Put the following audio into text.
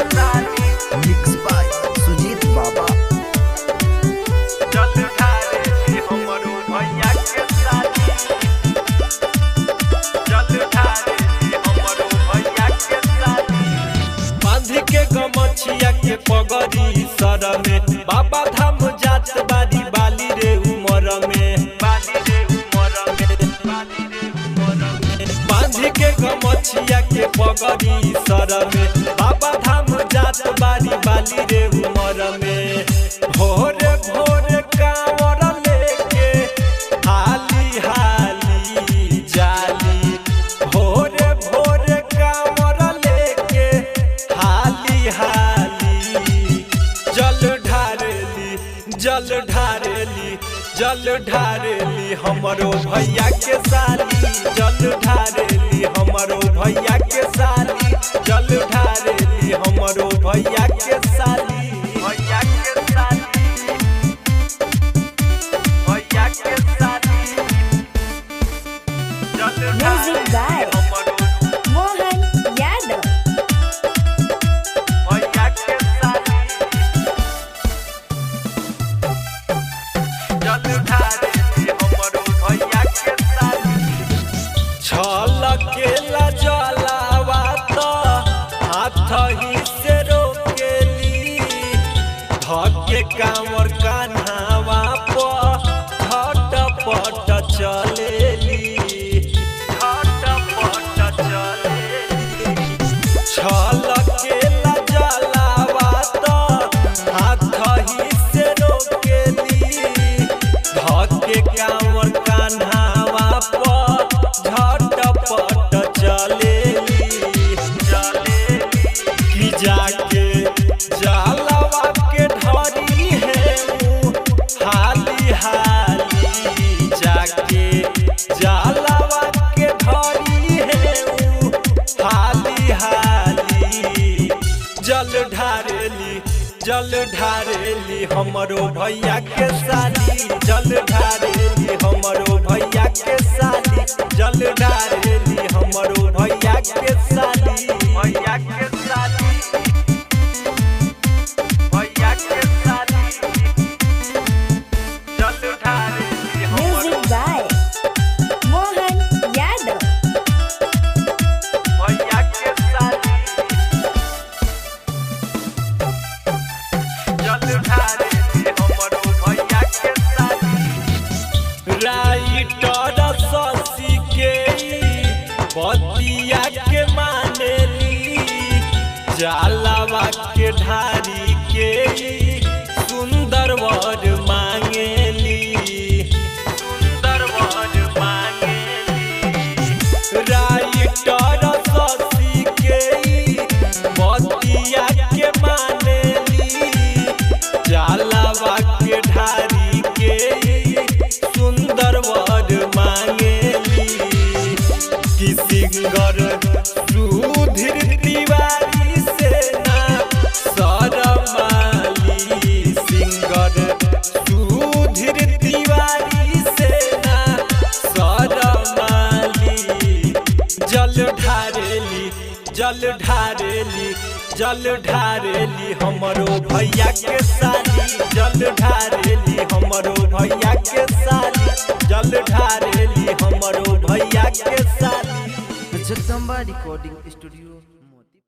Mix by Sujit बाबा। के गमछिया के पगड़ी सर में बाबा धाम जात बारी बाली रे उमर में बांध के गमछिया के पगड़ी सर में बाबा धाम जात बारी बाली रे उमर में भोरे भोरे कांवर लेके हाली हाली जाली भोरे भोरे कांवर लेके हाली हाली जल ढारेली हमरो भैया के साली जल ढारेली हमरो भैया के साली जल ढारेली हमरो भैया के साली म्यूजिक बाय मोहन यादव। छलकेला जलावा तो हाथ ही से रोकेली धके कांवर कान्हावा पर झटपट चलेली छलकेला जलावा तो हाथ ही से रोकेली धके कांवर कान्हावा पर झटपट चलेली कि जाके जलवा के ढरी है हाली हाली जाके जलवा के ढरी है हाली हाली जल ढारेली हमरो भैया के साली जल ढारेली हमरो भैया के साली जल ढारेली हमरो भैया के साली music by Mohan Yadav. Writer Shashi के बतिया के मानेली जलवा के ढारी के सुंदर वर मांगेली राइटर शशि के बतिया के मानेली जलवा के ढारी के सुंदर वर मांगेली कि सिंगर सुधीर तिवारी से ना शरमाली सिंगर सुधीर तिवारी से ना शरमाली जल ढारेली हमरो भैया के साली जल ढारेली हमरो भैया के साली जल ढारेली हमरो भैया के साली। Jagdamba recording studio.